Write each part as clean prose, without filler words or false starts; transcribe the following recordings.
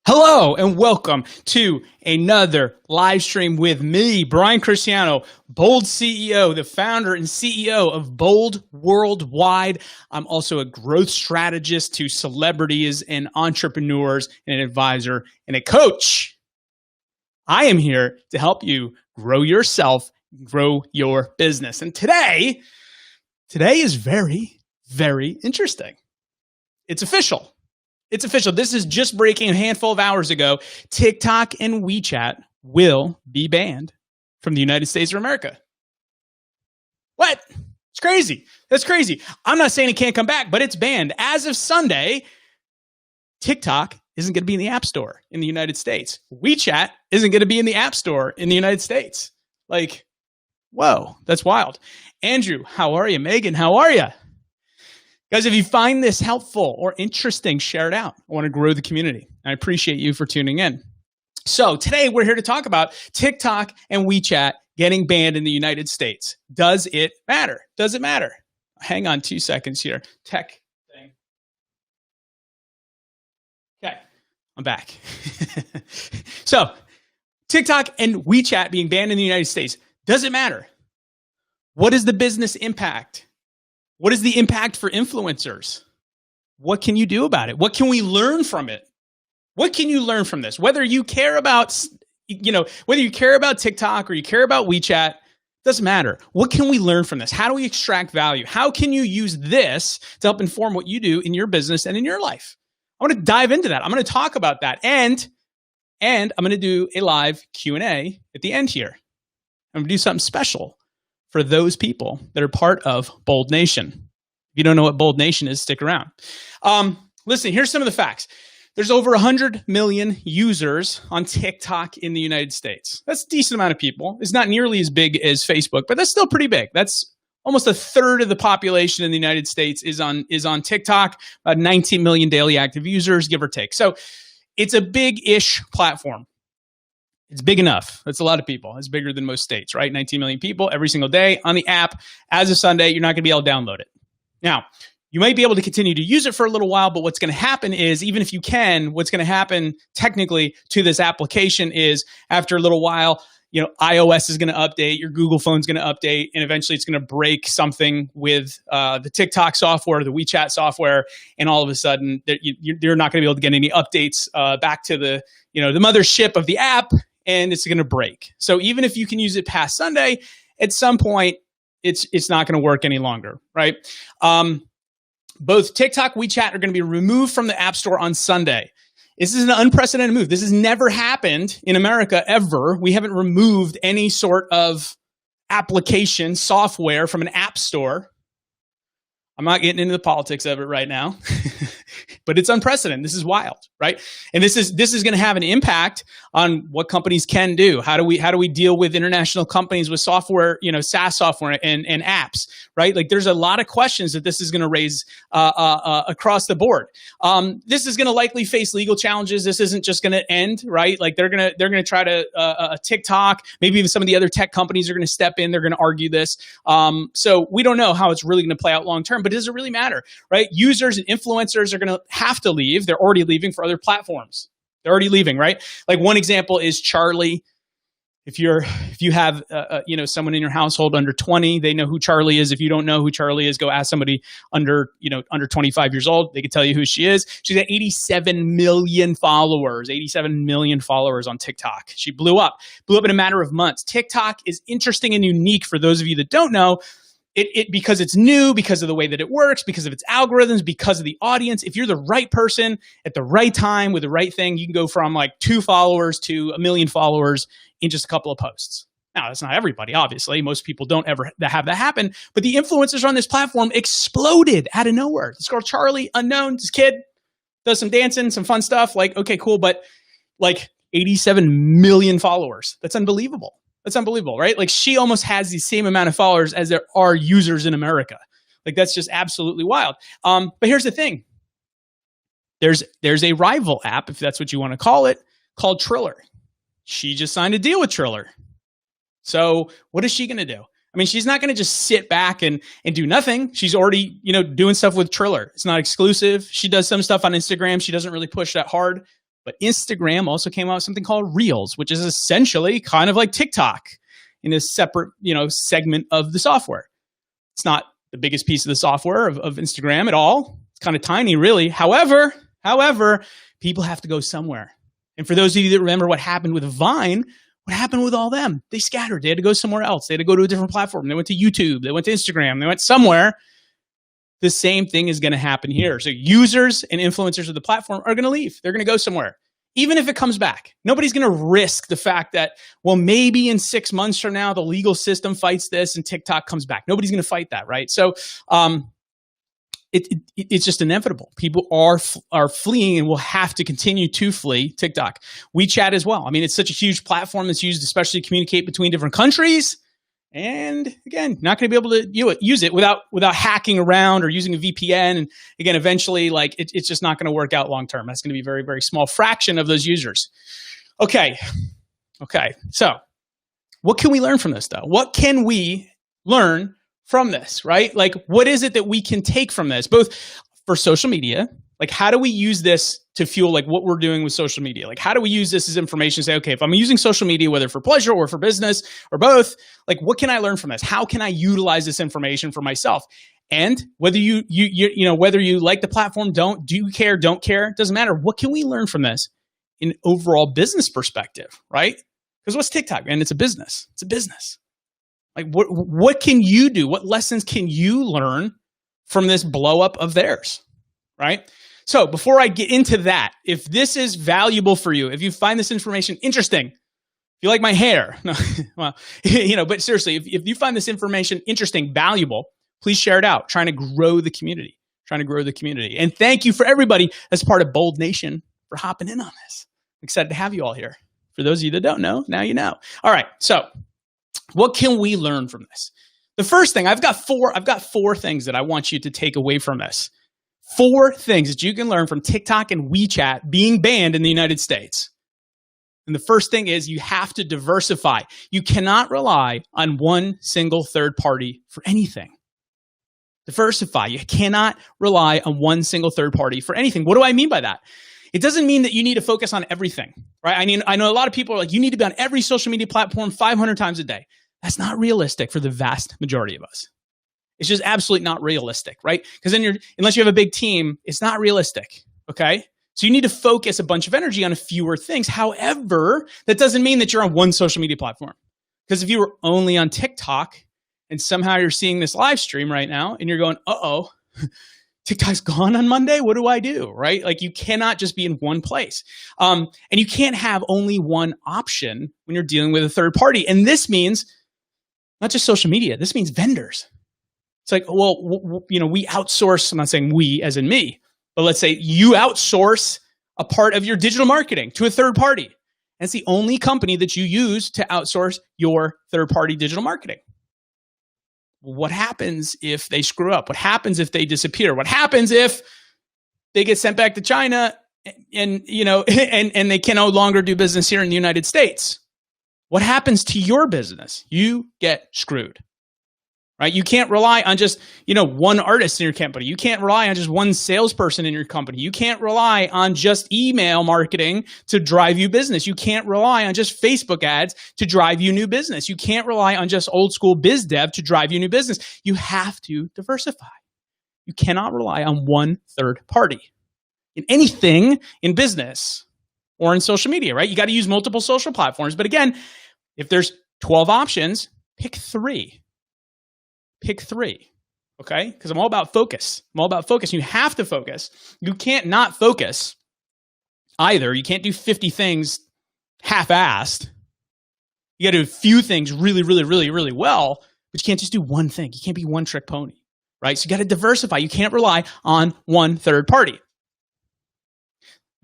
Hello and welcome to another live stream with me, Brian Cristiano, Bold CEO, the founder and CEO of Bold Worldwide. I'm also a growth strategist to celebrities and entrepreneurs and an advisor and a coach. I am here to help you grow yourself, grow your business. And today is very, very interesting. It's official. It's official. This is just breaking a handful of hours ago. TikTok and WeChat will be banned from the United States of America. What? It's crazy. That's crazy. I'm not saying it can't come back, but it's banned. As of Sunday, TikTok isn't going to be in the App Store in the United States. WeChat isn't going to be in the App Store in the United States. Like, whoa, that's wild. Andrew, how are you? Megan, how are you? Guys, if you find this helpful or interesting, share it out. I want to grow the community. I appreciate you for tuning in. So today we're here to talk about TikTok and WeChat getting banned in the United States. Does it matter? Does it matter? Hang on 2 seconds here. Tech thing. Okay, I'm back. So TikTok and WeChat being banned in the United States. Does it matter? What is the business impact? What is the impact for influencers? What can you do about it? What can we learn from it? What can you learn from this? Whether you care about, whether you care about TikTok or you care about WeChat, doesn't matter. What can we learn from this? How do we extract value? How can you use this to help inform what you do in your business and in your life? I want to dive into that. I'm going to talk about that. And I'm going to do a live Q&A at the end here. I'm going to do something special for those people that are part of Bold Nation. If you don't know what Bold Nation is, stick around. Listen, here's some of the facts. There's over 100 million users on TikTok in the United States. That's a decent amount of people. It's not nearly as big as Facebook, but that's still pretty big. That's almost a third of the population in the United States is on TikTok, about 19 million daily active users, give or take. So it's a big-ish platform. It's big enough. That's a lot of people. It's bigger than most states, right? 19 million people every single day on the app. As of Sunday, you're not going to be able to download it. Now, you might be able to continue to use it for a little while, but what's going to happen is, even if you can, what's going to happen technically to this application is after a little while, iOS is going to update, your Google phone's going to update, and eventually it's going to break something with the TikTok software, the WeChat software, and all of a sudden you're not going to be able to get any updates back to the mothership of the app, and it's going to break. So even if you can use it past Sunday, at some point, it's not going to work any longer, right? Both TikTok, WeChat are going to be removed from the App Store on Sunday. This is an unprecedented move. This has never happened in America ever. We haven't removed any sort of application software from an app store. I'm not getting into the politics of it right now, but it's unprecedented. This is wild, right? And this is going to have an impact on what companies can do. How do we deal with international companies with software, SaaS software and apps, right? Like, there's a lot of questions that this is going to raise across the board. This is going to likely face legal challenges. This isn't just going to end, right? Like, they're going to try to TikTok, maybe even some of the other tech companies are going to step in. They're going to argue this. So we don't know how it's really going to play out long term. But does it really matter, right? Users and influencers are going to have to leave. They're already leaving for other platforms. They're already leaving, right? Like, one example is Charlie. If you have someone in your household under 20, they know who Charlie is. If you don't know who Charlie is, go ask somebody under 25 years old. They can tell you who she is. She's got 87 million followers on TikTok. She blew up in a matter of months. TikTok is interesting and unique for those of you that don't know. Because it's new, because of the way that it works, because of its algorithms, because of the audience. If you're the right person at the right time with the right thing, you can go from like 2 followers to 1 million followers in just a couple of posts. Now, that's not everybody, obviously. Most people don't ever have that happen. But the influencers on this platform exploded out of nowhere. This girl, Charlie, unknown, this kid, does some dancing, some fun stuff. Like, okay, cool. But like 87 million followers. That's unbelievable. That's unbelievable, right? Like she almost has the same amount of followers as there are users in America. Like that's just absolutely wild. But here's the thing. There's a rival app, if that's what you want to call it, called Triller. She just signed a deal with Triller. So what is she going to do? I mean, she's not going to just sit back and do nothing. She's already, doing stuff with Triller. It's not exclusive. She does some stuff on Instagram. She doesn't really push that hard. But Instagram also came out with something called Reels, which is essentially kind of like TikTok in a separate, segment of the software. It's not the biggest piece of the software of Instagram at all. It's kind of tiny, really. However, people have to go somewhere. And for those of you that remember what happened with Vine, what happened with all them? They scattered. They had to go somewhere else. They had to go to a different platform. They went to YouTube. They went to Instagram. They went somewhere. The same thing is going to happen here. So users and influencers of the platform are going to leave. They're going to go somewhere. Even if it comes back, nobody's going to risk the fact that, well, maybe in 6 months from now, the legal system fights this and TikTok comes back. Nobody's going to fight that, right? So it's just inevitable. People are fleeing and will have to continue to flee TikTok. WeChat as well. I mean, it's such a huge platform that's used especially to communicate between different countries. And again, not going to be able to use it without hacking around or using a VPN. And again, eventually, like it's just not going to work out long term. That's going to be a very, very small fraction of those users. Okay. So what can we learn from this, though? What can we learn from this, right? Like, what is it that we can take from this, both for social media? Like, how do we use this to fuel like what we're doing with social media? Like, how do we use this as information to say, okay, if I'm using social media, whether for pleasure or for business or both, like, what can I learn from this? How can I utilize this information for myself? And whether you whether you like the platform, do you care, don't care, doesn't matter. What can we learn from this in overall business perspective, right? Because what's TikTok? And it's a business. It's a business. Like, what can you do? What lessons can you learn from this blow up of theirs, right? So before I get into that, if this is valuable for you, if you find this information interesting, if you like my hair, no, well, but seriously, if you find this information interesting, valuable, please share it out. Trying to grow the community. And thank you for everybody that's part of Bold Nation for hopping in on this. I'm excited to have you all here. For those of you that don't know, now you know. All right, so what can we learn from this? The first thing, I've got four things that I want you to take away from this. 4 things that you can learn from TikTok and WeChat being banned in the United States. And the first thing is you have to diversify. You cannot rely on one single third party for anything. Diversify. You cannot rely on one single third party for anything. What do I mean by that? It doesn't mean that you need to focus on everything, right? I mean, I know a lot of people are like, you need to be on every social media platform 500 times a day. That's not realistic for the vast majority of us. It's just absolutely not realistic, right? Because then unless you have a big team, it's not realistic, okay? So you need to focus a bunch of energy on fewer things. However, that doesn't mean that you're on one social media platform. Because if you were only on TikTok and somehow you're seeing this live stream right now and you're going, uh-oh, TikTok's gone on Monday, what do I do, right? Like you cannot just be in one place. And you can't have only one option when you're dealing with a third party. And this means not just social media, this means vendors. It's like, well, we outsource, I'm not saying we as in me, but let's say you outsource a part of your digital marketing to a third party. And it's the only company that you use to outsource your third party digital marketing. What happens if they screw up? What happens if they disappear? What happens if they get sent back to China and they can no longer do business here in the United States? What happens to your business? You get screwed. Right? You can't rely on just, one artist in your company. You can't rely on just one salesperson in your company. You can't rely on just email marketing to drive you business. You can't rely on just Facebook ads to drive you new business. You can't rely on just old school biz dev to drive you new business. You have to diversify. You cannot rely on one third party in anything in business or in social media, right? You got to use multiple social platforms. But again, if there's 12 options, pick 3. Pick 3, okay? Because I'm all about focus. You have to focus. You can't not focus either. You can't do 50 things half-assed. You got to do a few things really, really, really, really well, but you can't just do one thing. You can't be one trick pony, right? So you got to diversify. You can't rely on one third party.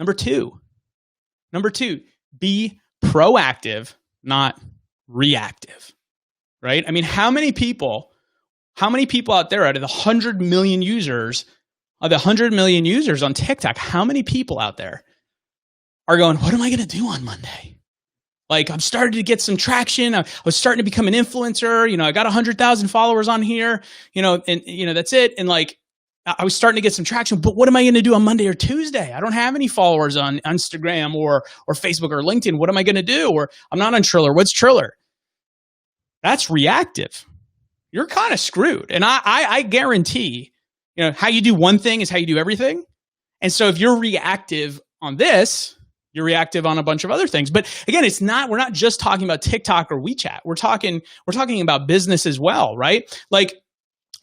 Number two, be proactive, not reactive, right? I mean, how many people out there out of the 100 million users, on TikTok, how many people out there are going, what am I going to do on Monday? Like, I'm starting to get some traction. I was starting to become an influencer. I got 100,000 followers on here, and that's it. And like, I was starting to get some traction, but what am I going to do on Monday or Tuesday? I don't have any followers on Instagram or Facebook or LinkedIn. What am I going to do? Or I'm not on Triller. What's Triller? That's reactive. You're kind of screwed. And I guarantee, how you do one thing is how you do everything. And so if you're reactive on this, you're reactive on a bunch of other things. But again, we're not just talking about TikTok or WeChat. We're talking about business as well, right? Like,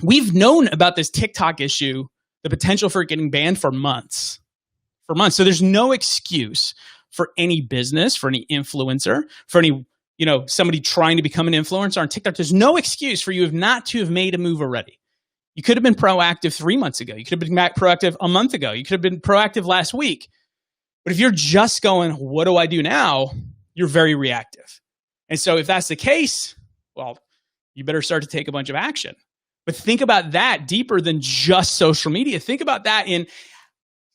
we've known about this TikTok issue, the potential for it getting banned for months. So there's no excuse for any business, for any influencer, for any, somebody trying to become an influencer on TikTok. There's no excuse for you not to have made a move already. You could have been proactive 3 months ago. You could have been proactive a month ago. You could have been proactive last week. But if you're just going, what do I do now? You're very reactive. And so if that's the case, well, you better start to take a bunch of action. But think about that deeper than just social media. Think about that in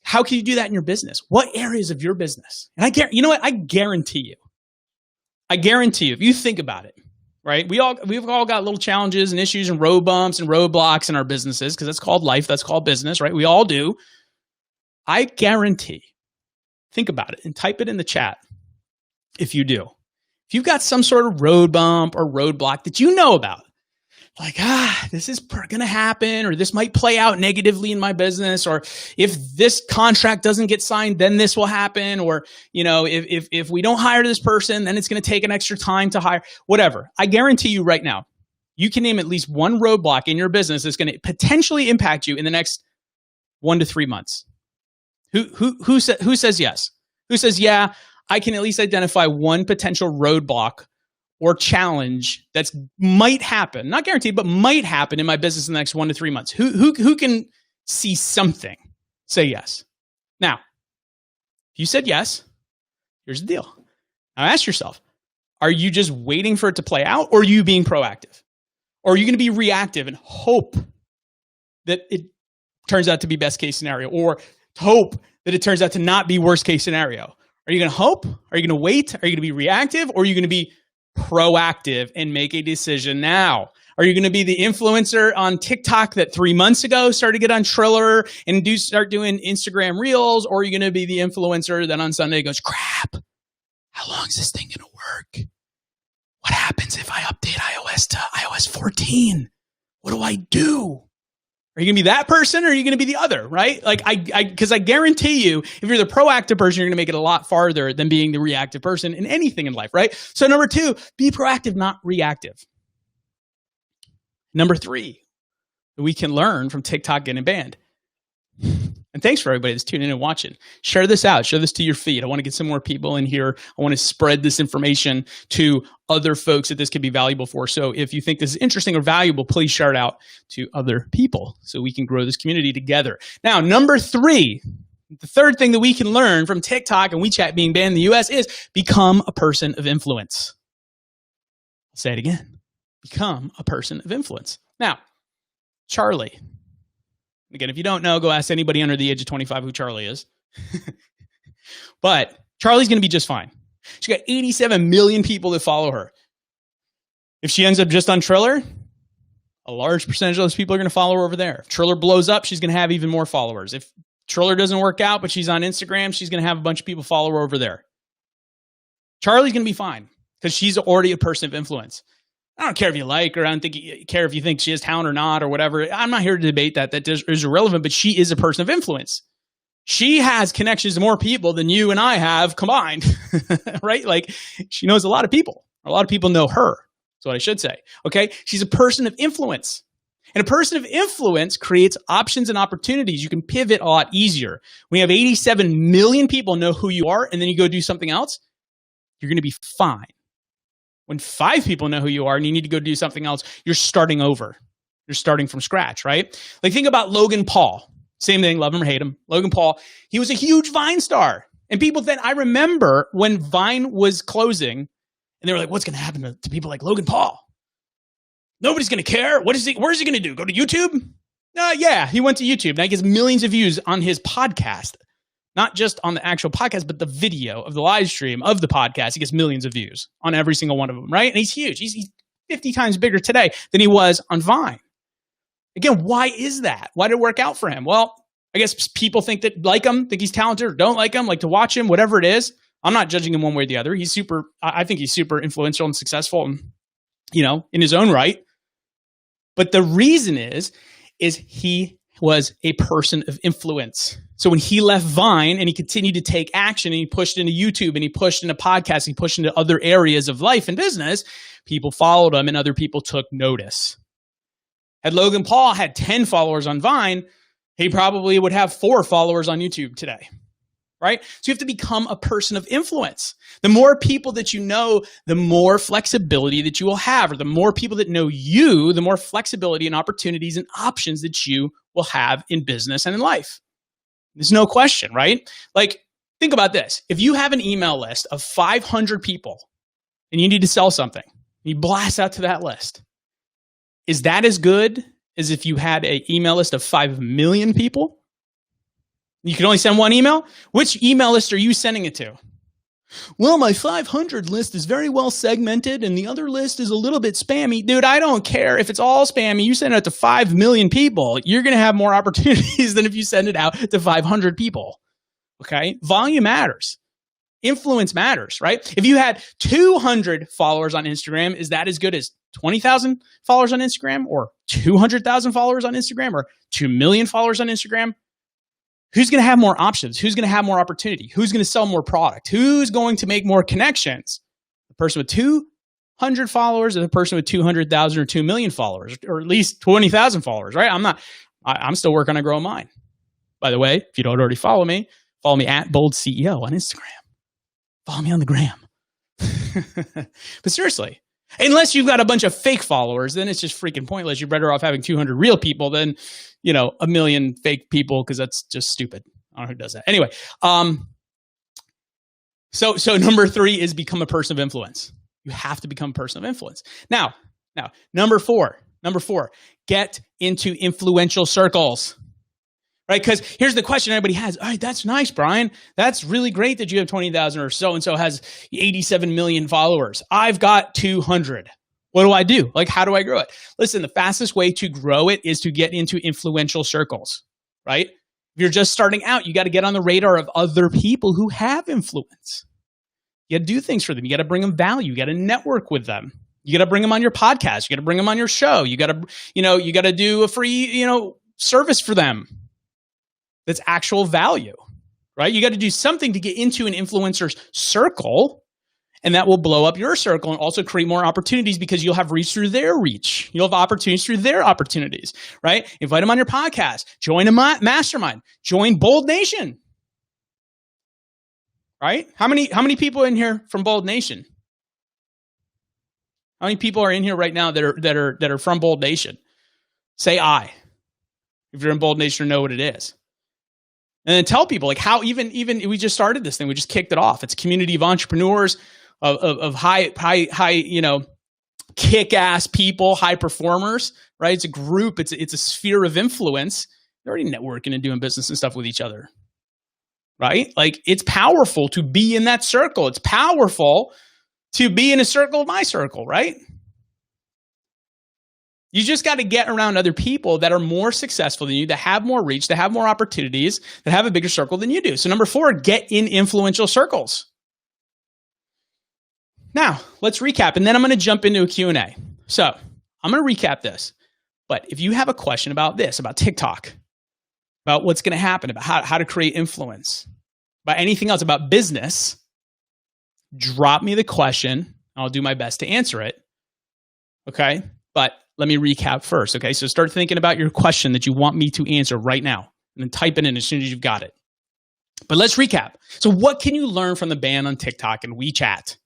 how can you do that in your business? What areas of your business? And I guarantee you, if you think about it, right? We've all got little challenges and issues and road bumps and roadblocks in our businesses, because that's called life. That's called business, right? We all do. I guarantee, think about it and type it in the chat if you do. If you've got some sort of road bump or roadblock that you know about, like, this is going to happen, or this might play out negatively in my business, or if this contract doesn't get signed, then this will happen, or, if we don't hire this person, then it's going to take an extra time to hire, whatever. I guarantee you right now, you can name at least one roadblock in your business that's going to potentially impact you in the next 1 to 3 months. Who says yes? Who says, yeah, I can at least identify one potential roadblock or challenge that's might happen, not guaranteed, but might happen in my business in the next 1 to 3 months? Who can see something? Say yes. Now, if you said yes, here's the deal. Now ask yourself, are you just waiting for it to play out, or are you being proactive? Or are you going to be reactive and hope that it turns out to be best case scenario, or hope that it turns out to not be worst case scenario? Are you going to hope? Are you going to wait? Are you going to be reactive? Or are you going to be proactive and make a decision now? Are you going to be the influencer on TikTok that 3 months ago started to get on Triller and start doing Instagram Reels? Or are you going to be the influencer that on Sunday goes, crap, how long is this thing going to work? What happens if I update iOS to iOS 14? What do I do? Are you going to be that person, or are you going to be the other, right? Like, because I guarantee you, if you're the proactive person, you're going to make it a lot farther than being the reactive person in anything in life, right? So number 2, be proactive, not reactive. Number 3, we can learn from TikTok getting banned. And thanks for everybody that's tuning in and watching. Share this out. Share this to your feed. I want to get some more people in here. I want to spread this information to other folks that this could be valuable for. So if you think this is interesting or valuable, please share it out to other people so we can grow this community together. Now, number 3, the third thing that we can learn from TikTok and WeChat being banned in the US is become a person of influence. I'll say it again. Become a person of influence. Now, Charlie. Again, if you don't know, go ask anybody under the age of 25 who Charlie is. But Charlie's going to be just fine. She's got 87 million people that follow her. If she ends up just on Triller, a large percentage of those people are going to follow her over there. If Triller blows up, she's going to have even more followers. If Triller doesn't work out, but she's on Instagram, she's going to have a bunch of people follow her over there. Charlie's going to be fine because she's already a person of influence. I don't care if you like her. I don't care if you think she has talent or not or whatever. I'm not here to debate that. That is irrelevant, but she is a person of influence. She has connections to more people than you and I have combined, right? Like, she knows a lot of people. A lot of people know her. That's what I should say. Okay. She's a person of influence. And a person of influence creates options and opportunities. You can pivot a lot easier. When you have 87 million people know who you are, and then you go do something else, you're going to be fine. When 5 people know who you are and you need to go do something else, you're starting over. You're starting from scratch, right? Like, think about Logan Paul. Same thing, love him or hate him. Logan Paul, he was a huge Vine star. And people then, I remember when Vine was closing And they were like, what's going to happen to people like Logan Paul? Nobody's going to care. Where's he going to do? Go to YouTube? Yeah, he went to YouTube. Now he gets millions of views on his podcast. Not just on the actual podcast, but the video of the live stream of the podcast. He gets millions of views on every single one of them, right? And he's huge. He's 50 times bigger today than he was on Vine. Again, why is that? Why did it work out for him? Well, I guess people think him, think he's talented, or don't like him, like to watch him, whatever it is. I'm not judging him one way or the other. I think he's super influential and successful, and, in his own right. But the reason is he was a person of influence. So when he left Vine and he continued to take action and he pushed into YouTube and he pushed into podcasts, he pushed into other areas of life and business, people followed him and other people took notice. Had Logan Paul had 10 followers on Vine, he probably would have 4 followers on YouTube today, right? So you have to become a person of influence. The more people that you know, the more flexibility that you will have, or the more people that know you, the more flexibility and opportunities and options that you will have in business and in life. There's no question, right? Like, think about this. If you have an email list of 500 people and you need to sell something, you blast out to that list. Is that as good as if you had an email list of 5 million people? You can only send one email? Which email list are you sending it to? Well, my 500 list is very well segmented and the other list is a little bit spammy. Dude, I don't care if it's all spammy. You send it out to 5 million people, you're going to have more opportunities than if you send it out to 500 people. Okay? Volume matters. Influence matters, right? If you had 200 followers on Instagram, is that as good as 20,000 followers on Instagram, or 200,000 followers on Instagram, or 2 million followers on Instagram? Who's going to have more options? Who's going to have more opportunity? Who's going to sell more product? Who's going to make more connections? The person with 200 followers, or the person with 200,000 or 2 million followers, or at least 20,000 followers, right? I'm still working on growing mine. By the way, if you don't already follow me at Bold CEO on Instagram. Follow me on the gram. But seriously, unless you've got a bunch of fake followers, then it's just freaking pointless. You're better off having 200 real people than, 1 million fake people, because that's just stupid. I don't know who does that. Anyway, so number 3 is become a person of influence. You have to become a person of influence. Now, number four, get into influential circles. Right? Because here's the question everybody has. All right, that's nice, Brian. That's really great that you have 20,000, or so-and-so has 87 million followers. I've got 200. What do I do? Like, how do I grow it? Listen, the fastest way to grow it is to get into influential circles, right? If you're just starting out, you got to get on the radar of other people who have influence. You got to do things for them. You got to bring them value. You got to network with them. You got to bring them on your podcast. You got to bring them on your show. You got to, you got to do a free, service for them. That's actual value, right? You got to do something to get into an influencer's circle, and that will blow up your circle and also create more opportunities, because you'll have reach through their reach. You'll have opportunities through their opportunities, right? Invite them on your podcast, join a mastermind, join Bold Nation, right? How many people in here from Bold Nation? How many people are in here right now that are from Bold Nation? Say I, if you're in Bold Nation or know what it is. And then tell people, like, how even we just started this thing. We just kicked it off. It's a community of entrepreneurs, of high, kick-ass people, high performers, right? It's a group. It's a sphere of influence. They're already networking and doing business and stuff with each other, right? Like, it's powerful to be in that circle. It's powerful to be in a circle of my circle, right? You just got to get around other people that are more successful than you, that have more reach, that have more opportunities, that have a bigger circle than you do. So number 4, get in influential circles. Now, let's recap, and then I'm going to jump into a Q&A. So I'm going to recap this. But if you have a question about this, about TikTok, about what's going to happen, about how to create influence, about anything else, about business, drop me the question. I'll do my best to answer it. Okay? But let me recap first, okay? So start thinking about your question that you want me to answer right now, and then type it in as soon as you've got it. But let's recap. So what can you learn from the ban on TikTok and WeChat?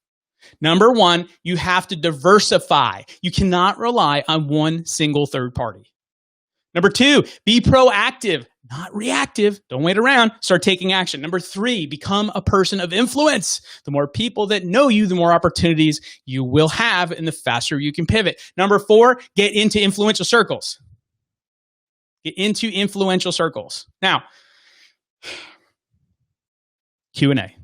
Number 1, you have to diversify. You cannot rely on one single third party. Number 2, be proactive, not reactive. Don't wait around. Start taking action. Number 3, become a person of influence. The more people that know you, the more opportunities you will have, and the faster you can pivot. Number 4, get into influential circles. Get into influential circles. Now, Q&A.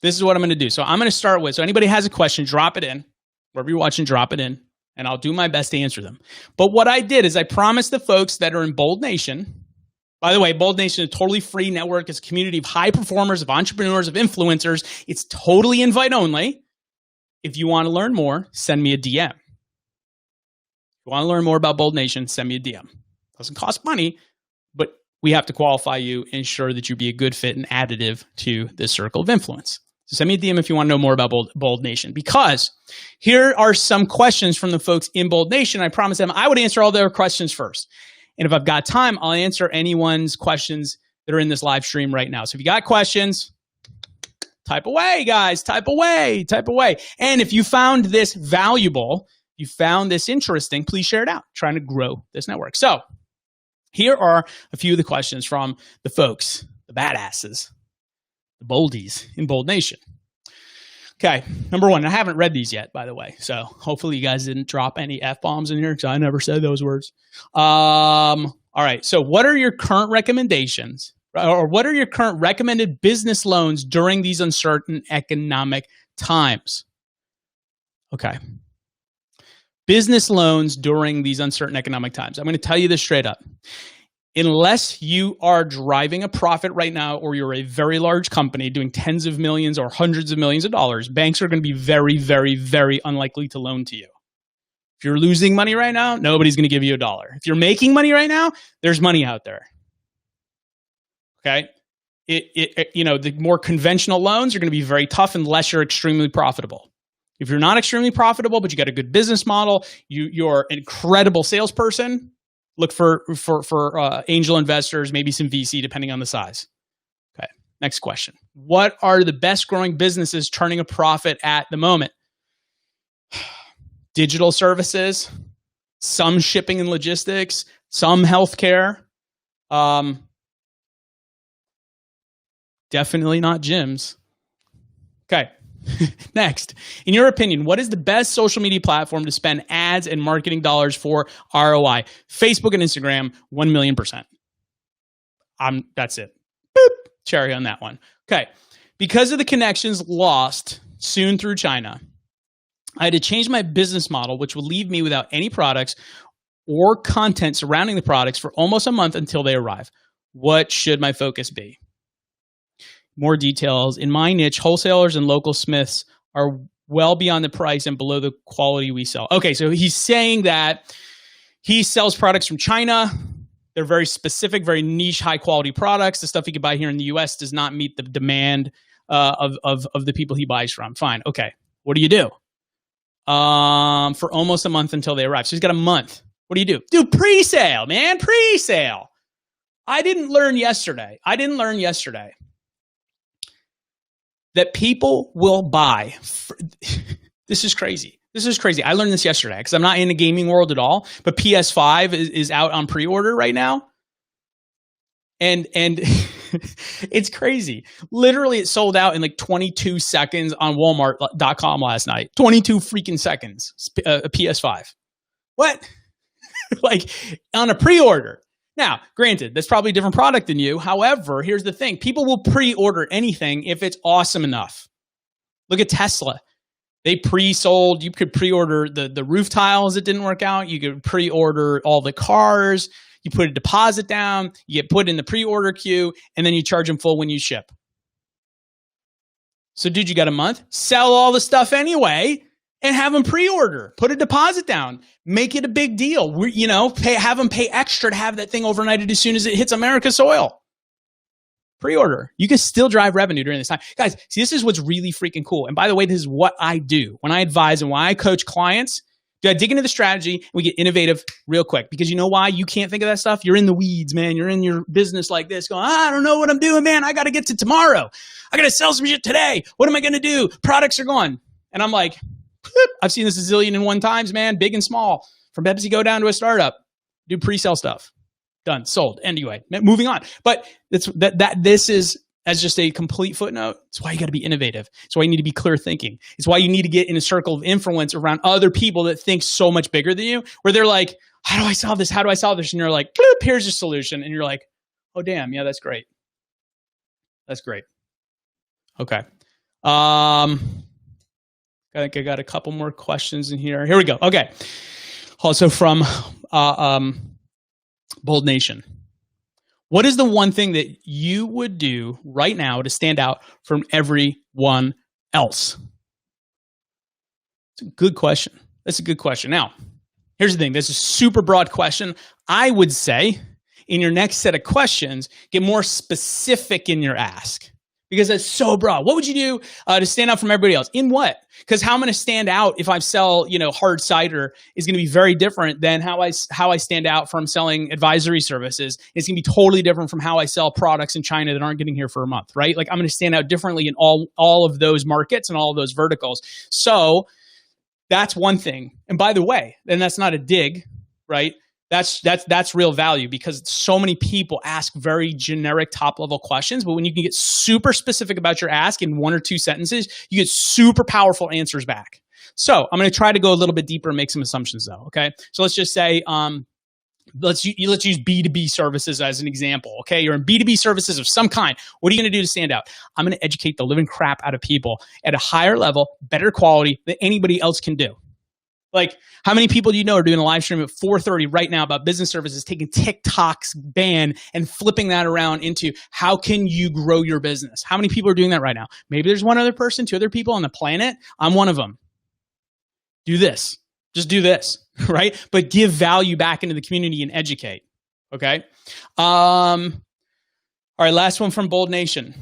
This is what I'm going to do. So I'm going to start with, so anybody has a question, drop it in. Wherever you're watching, drop it in, and I'll do my best to answer them. But what I did is I promised the folks that are in Bold Nation, by the way, Bold Nation is a totally free network. It's a community of high performers, of entrepreneurs, of influencers. It's totally invite only. If you want to learn more, send me a DM. If you want to learn more about Bold Nation, send me a DM. It doesn't cost money, but we have to qualify you, ensure that you be a good fit and additive to this circle of influence. So send me a DM if you want to know more about Bold Nation, because here are some questions from the folks in Bold Nation. I promised them I would answer all their questions first. And if I've got time, I'll answer anyone's questions that are in this live stream right now. So if you got questions, type away, guys, type away, type away. And if you found this valuable, you found this interesting, please share it out. I'm trying to grow this network. So here are a few of the questions from the folks, the badasses, the boldies in Bold Nation. Okay, number 1, I haven't read these yet, by the way, so hopefully you guys didn't drop any F-bombs in here because I never said those words. All right, so what are your current recommendations, or what are your current recommended business loans during these uncertain economic times? Okay. Business loans during these uncertain economic times. I'm going to tell you this straight up. Unless you are driving a profit right now, or you're a very large company doing tens of millions or hundreds of millions of dollars, banks are going to be very, very, very unlikely to loan to you. If you're losing money right now, nobody's going to give you a dollar. If you're making money right now, there's money out there. Okay? The more conventional loans are going to be very tough unless you're extremely profitable. If you're not extremely profitable, but you got a good business model, you're an incredible salesperson, look for angel investors, maybe some VC, depending on the size. Okay, next question. What are the best growing businesses turning a profit at the moment? Digital services, some shipping and logistics, some healthcare. Definitely not gyms. Okay. Next, in your opinion, what is the best social media platform to spend ads and marketing dollars for ROI? Facebook and Instagram, 1,000,000%. That's it. Boop, cherry on that one. Okay. Because of the connections lost soon through China, I had to change my business model, which will leave me without any products or content surrounding the products for almost a month until they arrive. What should my focus be? More details. In my niche, wholesalers and local smiths are well beyond the price and below the quality we sell. Okay, so he's saying that he sells products from China. They're very specific, very niche, high-quality products. The stuff you can buy here in the U.S. does not meet the demand of the people he buys from. Fine. Okay. What do you do? For almost a month until they arrive. So he's got a month. What do? Do pre-sale, man. Pre-sale. I didn't learn yesterday that people will buy. This is crazy. I learned this yesterday because I'm not in the gaming world at all, but PS5 is out on pre-order right now. And it's crazy. Literally, it sold out in like 22 seconds on Walmart.com last night. 22 freaking seconds, a PS5. What? Like on a pre-order. Now, granted, that's probably a different product than you. However, here's the thing. People will pre-order anything if it's awesome enough. Look at Tesla. They pre-sold. You could pre-order the roof tiles that didn't work out. You could pre-order all the cars. You put a deposit down. You get put in the pre-order queue, and then you charge them full when you ship. So, dude, you got a month? Sell all the stuff anyway. And have them pre-order, put a deposit down, make it a big deal. Have them pay extra to have that thing overnighted as soon as it hits America's soil. Pre-order. You can still drive revenue during this time. Guys, see, this is what's really freaking cool. And by the way, this is what I do when I advise and when I coach clients. I dig into the strategy and we get innovative real quick. Because you know why you can't think of that stuff? You're in the weeds, man. You're in your business like this going, I don't know what I'm doing, man. I got to get to tomorrow. I got to sell some shit today. What am I going to do? Products are gone. And I'm like, I've seen this a zillion and one times, man, big and small. From Pepsi Go down to a startup. Do pre-sale stuff. done, sold. Anyway, moving on. But this is as just a complete footnote. It's why you got to be innovative. It's why you need to be clear thinking. It's why you need to get in a circle of influence around other people that think so much bigger than you, where they're like, how do I solve this? How do I solve this? And you're like, bloop, here's your solution. And you're like, oh, damn. Yeah, that's great. That's great. Okay. I think I got a couple more questions in here. Here we go. Okay. Also from Bold Nation. What is the one thing that you would do right now to stand out from everyone else? It's a good question. That's a good question. Now, here's the thing. This is a super broad question. I would say in your next set of questions, get more specific in your ask, because that's so broad. What would you do to stand out from everybody else? In what? Because how I'm going to stand out if I sell, hard cider is going to be very different than how I stand out from selling advisory services. It's going to be totally different from how I sell products in China that aren't getting here for a month, right? Like I'm going to stand out differently in all of those markets and all of those verticals. So that's one thing. And by the way, and that's not a dig, right? That's real value, because so many people ask very generic top level questions, but when you can get super specific about your ask in 1 or 2 sentences, you get super powerful answers back. So I'm going to try to go a little bit deeper and make some assumptions though. Okay. So let's just say, let's use B2B services as an example. Okay. You're in B2B services of some kind. What are you going to do to stand out? I'm going to educate the living crap out of people at a higher level, better quality than anybody else can do. Like, how many people do you know are doing a live stream at 4:30 right now about business services, taking TikTok's ban and flipping that around into how can you grow your business? How many people are doing that right now? Maybe there's one other person, 2 other people on the planet. I'm one of them. Do this. Just do this, right? But give value back into the community and educate. Okay. All right. Last one from Bold Nation.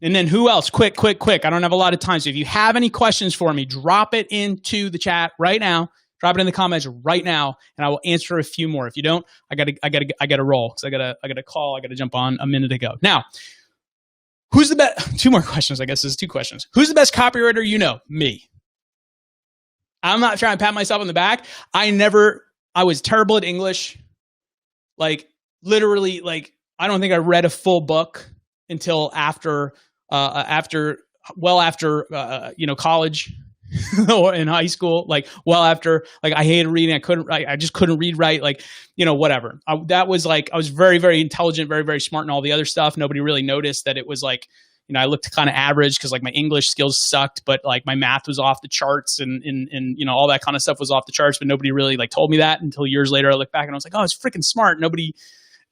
And then who else? Quick. I don't have a lot of time. So if you have any questions for me, drop it into the chat right now. Drop it in the comments right now, and I will answer a few more. If you don't, I gotta roll, because I got a call. I gotta jump on a minute ago. Now, who's the best? 2 more questions. I guess there's 2 questions. Who's the best copywriter you know? Me. I'm not trying to pat myself on the back. I was terrible at English. Like literally, I don't think I read a full book until after college or in high school, after, I hated reading. I just couldn't read right. Whatever. I was very, very intelligent, very, very smart and all the other stuff. Nobody really noticed that it was I looked kind of average because my English skills sucked, but my math was off the charts and all that kind of stuff was off the charts, but nobody really told me that until years later. I looked back and I was like, oh, it's freaking smart.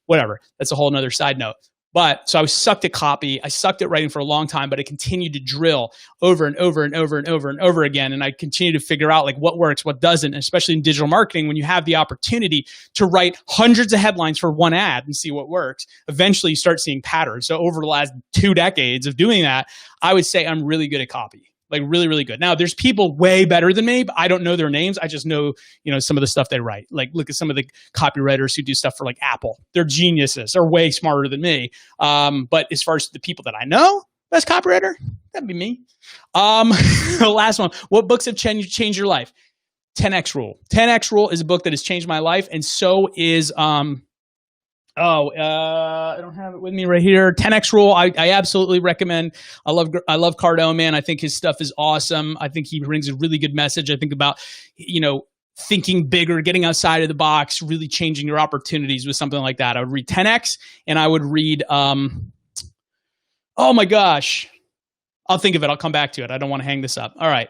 Whatever. That's a whole nother side note. But so I was sucked at copy. I sucked at writing for a long time, but I continued to drill over and over and over and over and over again. And I continued to figure out what works, what doesn't, especially in digital marketing, when you have the opportunity to write hundreds of headlines for one ad and see what works. Eventually you start seeing patterns. So over the last 2 decades of doing that, I would say I'm really good at copy. Really, really good. Now, there's people way better than me, but I don't know their names. I just know, some of the stuff they write. Look at some of the copywriters who do stuff for Apple. They're geniuses. They're way smarter than me. But as far as the people that I know, best copywriter, that'd be me. The last one. What books have changed your life? 10X Rule. 10X Rule is a book that has changed my life, and so is I don't have it with me right here. 10X Rule. I absolutely recommend. I love Cardone, man. I think his stuff is awesome. I think he brings a really good message. I think about, thinking bigger, getting outside of the box, really changing your opportunities with something like that. I would read 10X, and I would read, oh my gosh. I'll think of it. I'll come back to it. I don't want to hang this up. All right.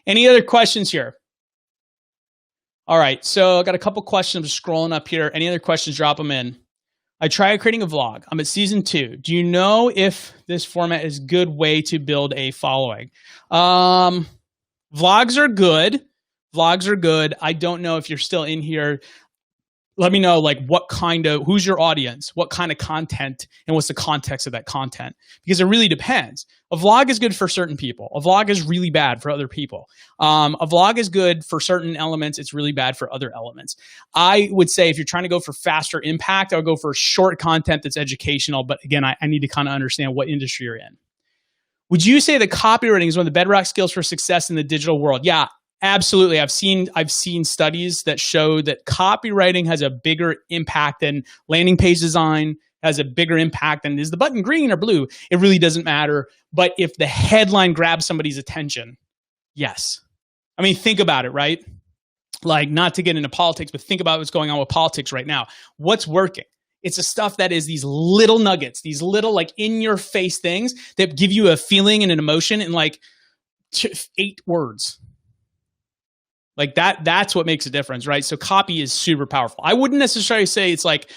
Any other questions here? All right, so I got a couple questions. I'm just scrolling up here. Any other questions, drop them in. I tried creating a vlog. I'm at season 2. Do you know if this format is a good way to build a following? Vlogs are good. I don't know if you're still in here. Let me know who's your audience, what kind of content, and what's the context of that content, because it really depends. A vlog is good for certain people. A vlog is really bad for other people. A vlog is good for certain elements. It's really bad for other elements. I would say if you're trying to go for faster impact, I would go for short content that's educational. But again, I need to kind of understand what industry you're in. Would you say that copywriting is one of the bedrock skills for success in the digital world? Yeah, Absolutely. I've seen studies that show that copywriting has a bigger impact than landing page design, has a bigger impact than is the button green or blue. It really doesn't matter. But if the headline grabs somebody's attention, yes. I mean, think about it, right? Like, not to get into politics, but think about what's going on with politics right now. What's working? It's the stuff that is these little nuggets, these little like in your face things that give you a feeling and an emotion in like 8 words. Like that's what makes a difference, right? So copy is super powerful. I wouldn't necessarily say it's like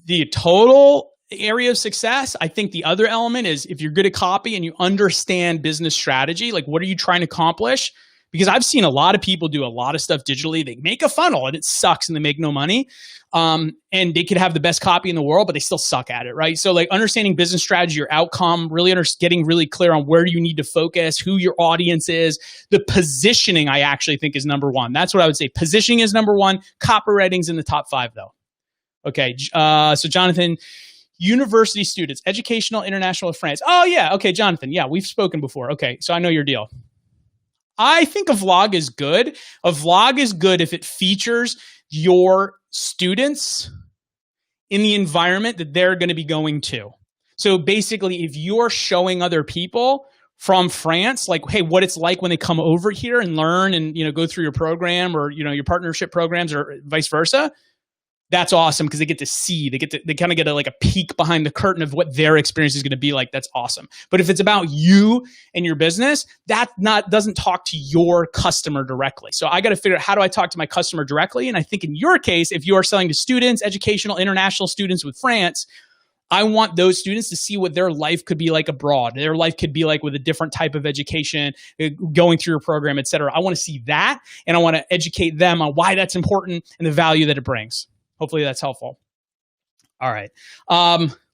the total area of success. I think the other element is if you're good at copy and you understand business strategy, like what are you trying to accomplish? Because I've seen a lot of people do a lot of stuff digitally. They make a funnel and it sucks and they make no money. And they could have the best copy in the world, but they still suck at it, right? So like understanding business strategy, your outcome, really getting really clear on where you need to focus, who your audience is. The positioning, I actually think, is number one. That's what I would say. Positioning is number one. Copywriting's in the top 5, though. Okay. So Jonathan, university students, educational, international, France. Oh, yeah. Okay, Jonathan. Yeah, we've spoken before. Okay, so I know your deal. I think a vlog is good. A vlog is good if it features your students in the environment that they're going to be going to. So basically, if you're showing other people from France, like, hey, what it's like when they come over here and learn and, go through your program or, your partnership programs or vice versa, that's awesome because they get to see, they kind of get a peek behind the curtain of what their experience is going to be like. That's awesome. But if it's about you and your business, that doesn't talk to your customer directly. So I got to figure out, how do I talk to my customer directly? And I think in your case, if you are selling to students, educational, international students with France, I want those students to see what their life could be like abroad. Their life could be like with a different type of education, going through your program, et cetera. I want to see that, and I want to educate them on why that's important and the value that it brings. Hopefully that's helpful. All right.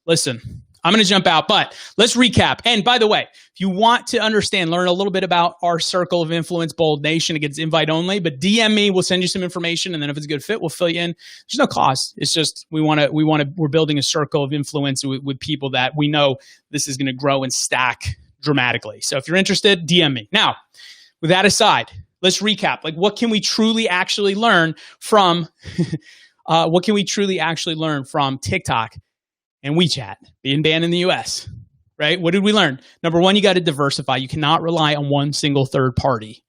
Listen, I'm going to jump out, but let's recap. And by the way, if you want to learn a little bit about our circle of influence, Bold Nation, it gets invite only, but DM me, we'll send you some information. And then if it's a good fit, we'll fill you in. There's no cost. It's just, we're building a circle of influence with people that we know this is going to grow and stack dramatically. So if you're interested, DM me. Now, with that aside, let's recap. Like, what can we truly actually learn from TikTok and WeChat being banned in the US, right? What did we learn? Number one, you got to diversify. You cannot rely on one single third party,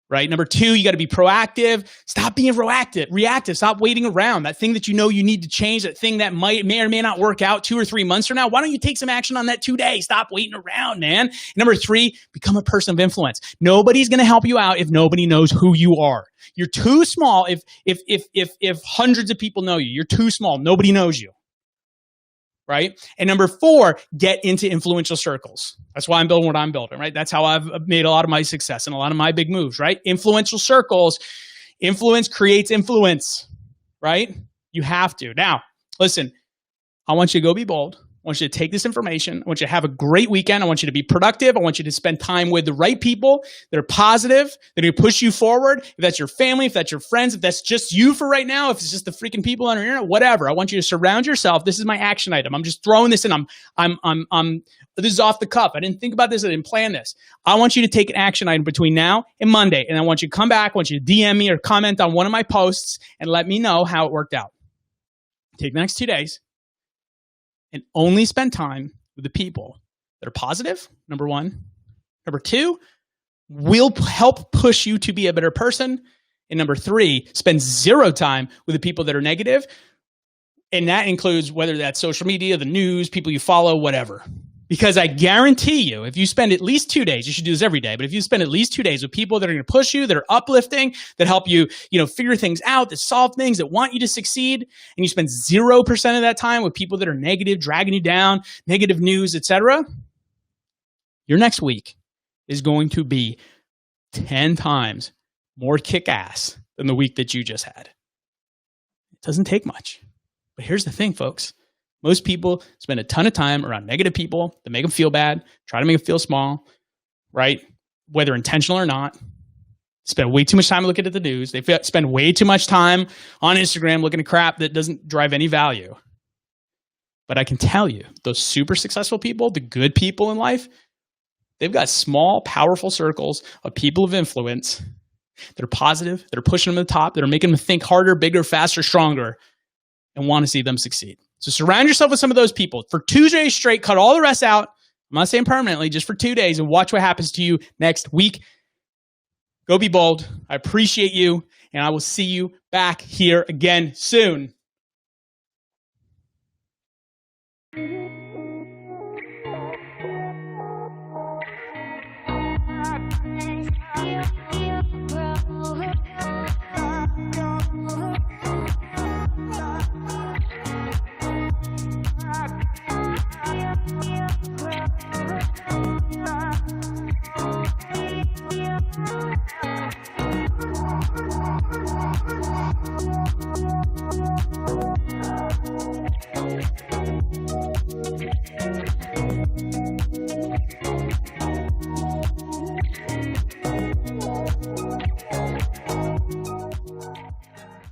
right? Number two, you got to be proactive. Stop being reactive. Stop waiting around. That thing that you need to change, that thing that may or may not work out 2 or 3 months from now. Why don't you take some action on that today? Stop waiting around, man. Number three, become a person of influence. Nobody's going to help you out if nobody knows who you are. You're too small if hundreds of people know you. You're too small. Nobody knows you. Right? And number four, get into influential circles. That's why I'm building what I'm building, right? That's how I've made a lot of my success and a lot of my big moves, right? Influential circles. Influence creates influence, right? You have to. Now, listen, I want you to go be bold. I want you to take this information. I want you to have a great weekend. I want you to be productive. I want you to spend time with the right people that are positive, that are going to push you forward. If that's your family, if that's your friends, if that's just you for right now, if it's just the freaking people on your internet, whatever. I want you to surround yourself. This is my action item. I'm just throwing this in. This is off the cuff. I didn't think about this. I didn't plan this. I want you to take an action item between now and Monday. And I want you to come back. I want you to DM me or comment on one of my posts and let me know how it worked out. Take the next 2 days. And only spend time with the people that are positive, number one. Number two, will help push you to be a better person. And number three, spend 0 time with the people that are negative. And that includes whether that's social media, the news, people you follow, whatever. Because I guarantee you, if you spend at least 2 days, you should do this every day, but if you spend at least 2 days with people that are going to push you, that are uplifting, that help you, figure things out, that solve things, that want you to succeed, and you spend 0% of that time with people that are negative, dragging you down, negative news, etc., your next week is going to be 10 times more kick-ass than the week that you just had. It doesn't take much. But here's the thing, folks. Most people spend a ton of time around negative people that make them feel bad, try to make them feel small, right? Whether intentional or not. Spend way too much time looking at the news. They spend way too much time on Instagram looking at crap that doesn't drive any value. But I can tell you, those super successful people, the good people in life, they've got small, powerful circles of people of influence that are positive, that are pushing them to the top, that are making them think harder, bigger, faster, stronger, and want to see them succeed. So surround yourself with some of those people. For 2 days straight, cut all the rest out. I'm not saying permanently, just for 2 days, and watch what happens to you next week. Go be bold. I appreciate you, and I will see you back here again soon.